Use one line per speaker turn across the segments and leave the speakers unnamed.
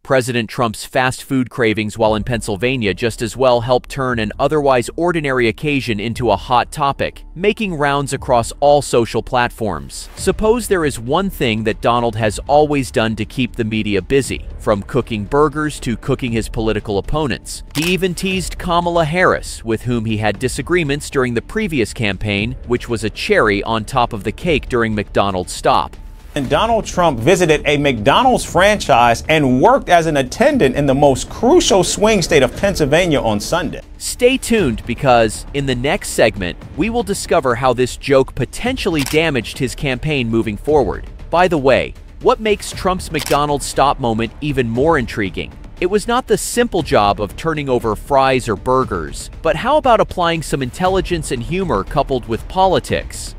President Trump's fast food cravings while in Pennsylvania just as well helped turn an otherwise ordinary occasion into a hot topic, making rounds across all social platforms. Suppose there is one thing that Donald has always done to keep the media busy, from cooking burgers to cooking his political opponents. He even teased Kamala Harris, with whom he had disagreements during the previous campaign, which was a cherry on top of the cake during McDonald's stop.
And Donald Trump visited a McDonald's franchise and worked as an attendant in the most crucial swing state of Pennsylvania on Sunday.
Stay tuned because in the next segment, we will discover how this joke potentially damaged his campaign moving forward. By the way, what makes Trump's McDonald's stop moment even more intriguing? It was not the simple job of turning over fries or burgers, but how about applying some intelligence and humor coupled with politics?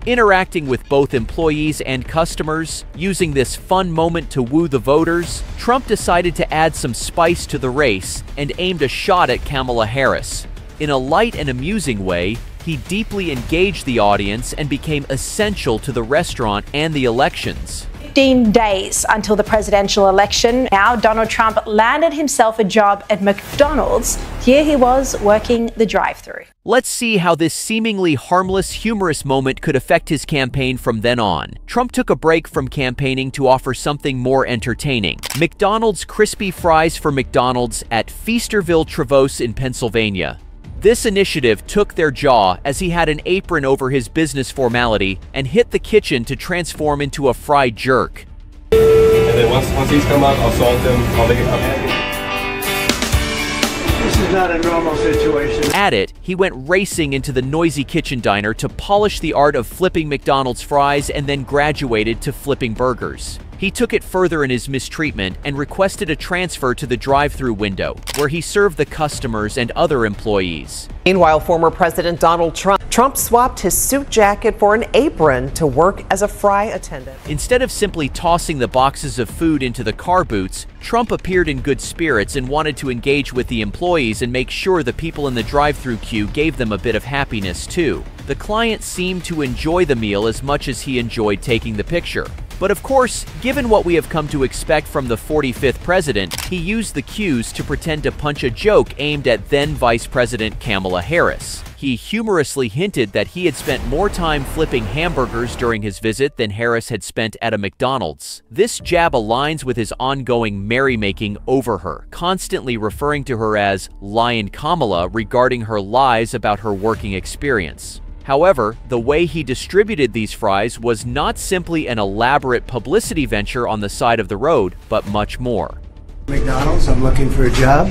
Interacting with both employees and customers, using this fun moment to woo the voters, Trump decided to add some spice to the race and aimed a shot at Kamala Harris. In a light and amusing way, he deeply engaged the audience and became essential to the restaurant and the elections.
15 days until the presidential election. Now, Donald Trump landed himself a job at McDonald's. Here he was working the drive-thru.
Let's see how this seemingly harmless, humorous moment could affect his campaign from then on. Trump took a break from campaigning to offer something more entertaining. McDonald's crispy fries for McDonald's at Feasterville Trevose in Pennsylvania. This initiative took their jaw as he had an apron over his business formality and hit the kitchen to transform into a fried jerk.
And then once these come out, I'll salt them, I'll make it up.
This is not a normal situation.
At it, he went racing into the noisy kitchen diner to polish the art of flipping McDonald's fries and then graduated to flipping burgers. He took it further in his mistreatment and requested a transfer to the drive-thru window, where he served the customers and other employees.
Meanwhile, former President Donald Trump swapped his suit jacket for an apron to work as a fry attendant.
Instead of simply tossing the boxes of food into the car boots, Trump appeared in good spirits and wanted to engage with the employees and make sure the people in the drive-thru queue gave them a bit of happiness too. The client seemed to enjoy the meal as much as he enjoyed taking the picture. But of course, given what we have come to expect from the 45th president, he used the cues to pretend to punch a joke aimed at then Vice President Kamala Harris. He humorously hinted that he had spent more time flipping hamburgers during his visit than Harris had spent at a McDonald's. This jab aligns with his ongoing merrymaking over her, constantly referring to her as Lion Kamala regarding her lies about her working experience. However, the way he distributed these fries was not simply an elaborate publicity venture on the side of the road, but much more.
McDonald's, I'm looking for a job.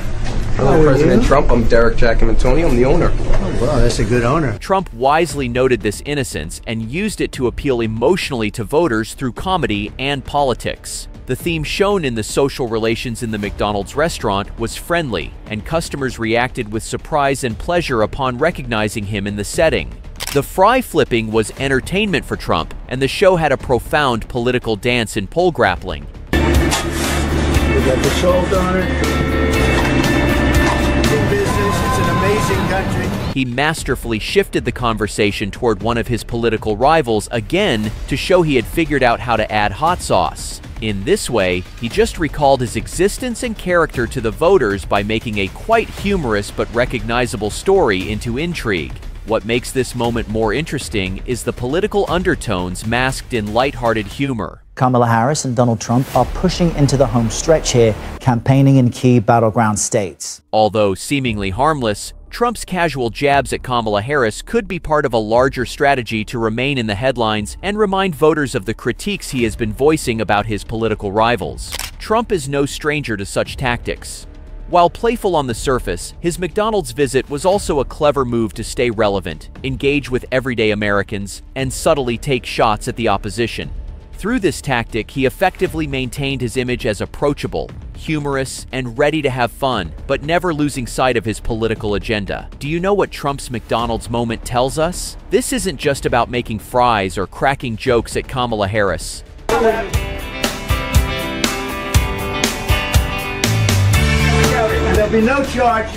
Hello, President Trump. I'm Derek Giacomantoni. I'm the owner.
Oh, wow, that's a good owner.
Trump wisely noted this innocence and used it to appeal emotionally to voters through comedy and politics. The theme shown in the social relations in the McDonald's restaurant was friendly, and customers reacted with surprise and pleasure upon recognizing him in the setting. The fry flipping was entertainment for Trump, and the show had a profound political dance in pole grappling.
We got the salt on it. Good business. It's an amazing country.
He masterfully shifted the conversation toward one of his political rivals again to show he had figured out how to add hot sauce. In this way, he just recalled his existence and character to the voters by making a quite humorous but recognizable story into intrigue. What makes this moment more interesting is the political undertones masked in lighthearted humor.
Kamala Harris and Donald Trump are pushing into the home stretch here, campaigning in key battleground states.
Although seemingly harmless, Trump's casual jabs at Kamala Harris could be part of a larger strategy to remain in the headlines and remind voters of the critiques he has been voicing about his political rivals. Trump is no stranger to such tactics. While playful on the surface, his McDonald's visit was also a clever move to stay relevant, engage with everyday Americans, and subtly take shots at the opposition. Through this tactic, he effectively maintained his image as approachable, humorous, and ready to have fun, but never losing sight of his political agenda. Do you know what Trump's McDonald's moment tells us? This isn't just about making fries or cracking jokes at Kamala Harris.
There'll be no charge.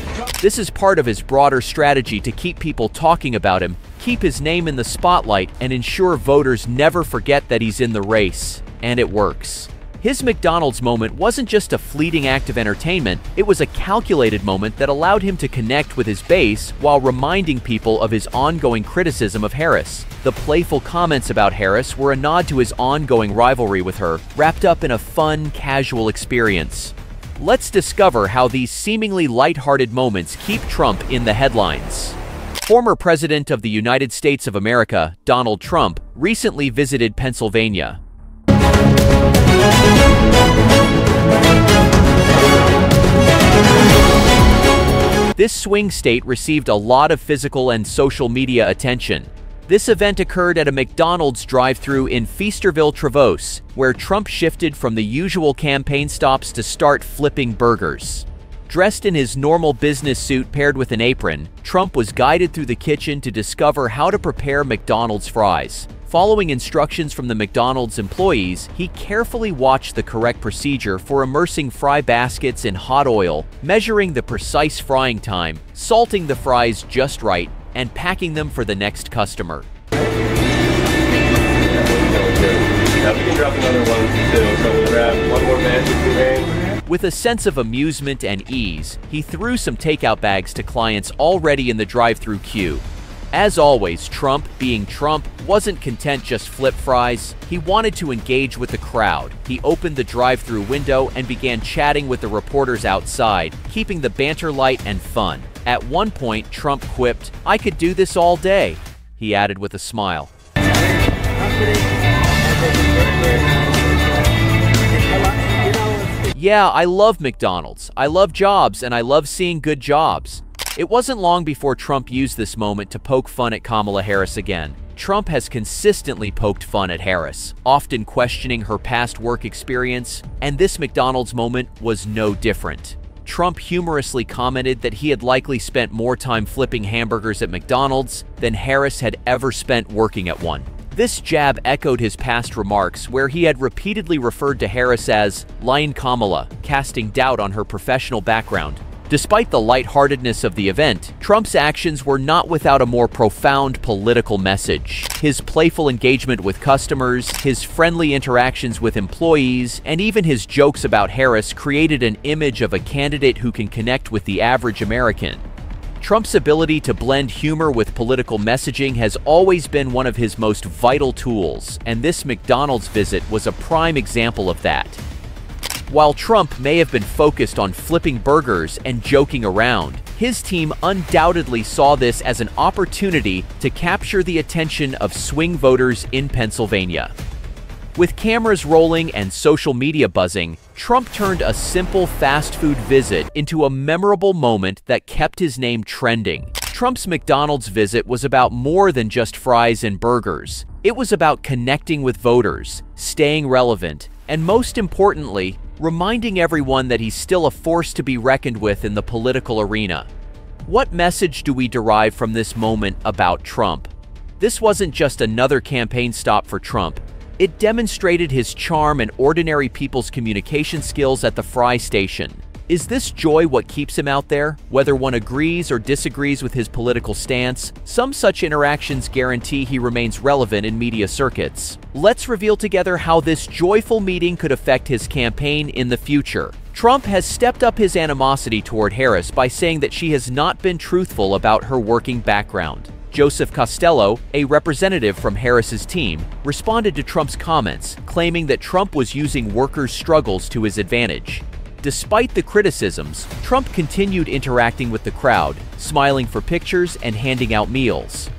This is part of his broader strategy to keep people talking about him, keep his name in the spotlight, and ensure voters never forget that he's in the race. And it works. His McDonald's moment wasn't just a fleeting act of entertainment, it was a calculated moment that allowed him to connect with his base while reminding people of his ongoing criticism of Harris. The playful comments about Harris were a nod to his ongoing rivalry with her, wrapped up in a fun, casual experience. Let's discover how these seemingly lighthearted moments keep Trump in the headlines. Former President of the United States of America, Donald Trump, recently visited Pennsylvania. This swing state received a lot of physical and social media attention. This event occurred at a McDonald's drive-thru in Feasterville, Trevose, where Trump shifted from the usual campaign stops to start flipping burgers. Dressed in his normal business suit paired with an apron, Trump was guided through the kitchen to discover how to prepare McDonald's fries. Following instructions from the McDonald's employees, he carefully watched the correct procedure for immersing fry baskets in hot oil, measuring the precise frying time, salting the fries just right, and packing them for the next customer.
We can drop another one too, so we'll grab one more batch if we may.
With a sense of amusement and ease, he threw some takeout bags to clients already in the drive-thru queue. As always, Trump, being Trump, wasn't content just flip fries. He wanted to engage with the crowd. He opened the drive-thru window and began chatting with the reporters outside, keeping the banter light and fun. At one point, Trump quipped, "I could do this all day," he added with a smile. "Yeah, I love McDonald's. I love jobs, and I love seeing good jobs." It wasn't long before Trump used this moment to poke fun at Kamala Harris again. Trump has consistently poked fun at Harris, often questioning her past work experience, and this McDonald's moment was no different. Trump humorously commented that he had likely spent more time flipping hamburgers at McDonald's than Harris had ever spent working at one. This jab echoed his past remarks where he had repeatedly referred to Harris as "Lying Kamala," casting doubt on her professional background. Despite the lightheartedness of the event, Trump's actions were not without a more profound political message. His playful engagement with customers, his friendly interactions with employees, and even his jokes about Harris created an image of a candidate who can connect with the average American. Trump's ability to blend humor with political messaging has always been one of his most vital tools, and this McDonald's visit was a prime example of that. While Trump may have been focused on flipping burgers and joking around, his team undoubtedly saw this as an opportunity to capture the attention of swing voters in Pennsylvania. With cameras rolling and social media buzzing, Trump turned a simple fast food visit into a memorable moment that kept his name trending. Trump's McDonald's visit was about more than just fries and burgers. It was about connecting with voters, staying relevant, and most importantly, reminding everyone that he's still a force to be reckoned with in the political arena. What message do we derive from this moment about Trump? This wasn't just another campaign stop for Trump. It demonstrated his charm and ordinary people's communication skills at the fry station. Is this joy what keeps him out there? Whether one agrees or disagrees with his political stance, some such interactions guarantee he remains relevant in media circuits. Let's reveal together how this joyful meeting could affect his campaign in the future. Trump has stepped up his animosity toward Harris by saying that she has not been truthful about her working background. Joseph Costello, a representative from Harris's team, responded to Trump's comments, claiming that Trump was using workers' struggles to his advantage. Despite the criticisms, Trump continued interacting with the crowd, smiling for pictures and handing out meals.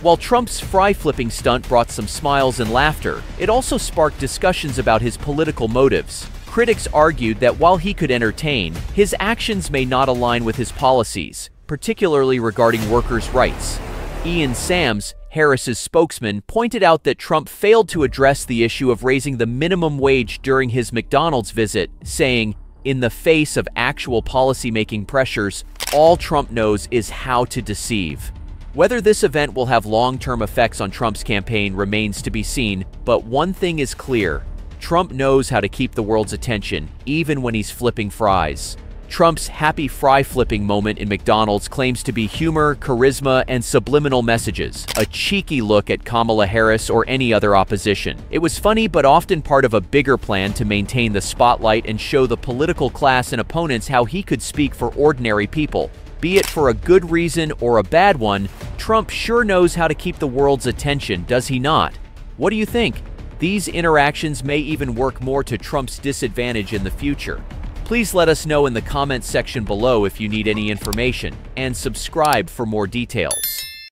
While Trump's fry flipping stunt brought some smiles and laughter, it also sparked discussions about his political motives. Critics argued that while he could entertain, his actions may not align with his policies, particularly regarding workers' rights. Ian Sams, Harris's spokesman, pointed out that Trump failed to address the issue of raising the minimum wage during his McDonald's visit, saying, "In the face of actual policymaking pressures, all Trump knows is how to deceive." Whether this event will have long-term effects on Trump's campaign remains to be seen, but one thing is clear: Trump knows how to keep the world's attention, even when he's flipping fries. Trump's happy fry flipping moment in McDonald's claims to be humor, charisma, and subliminal messages, a cheeky look at Kamala Harris or any other opposition. It was funny but often part of a bigger plan to maintain the spotlight and show the political class and opponents how he could speak for ordinary people. Be it for a good reason or a bad one, Trump sure knows how to keep the world's attention, does he not? What do you think? These interactions may even work more to Trump's disadvantage in the future. Please let us know in the comments section below if you need any information, and subscribe for more details.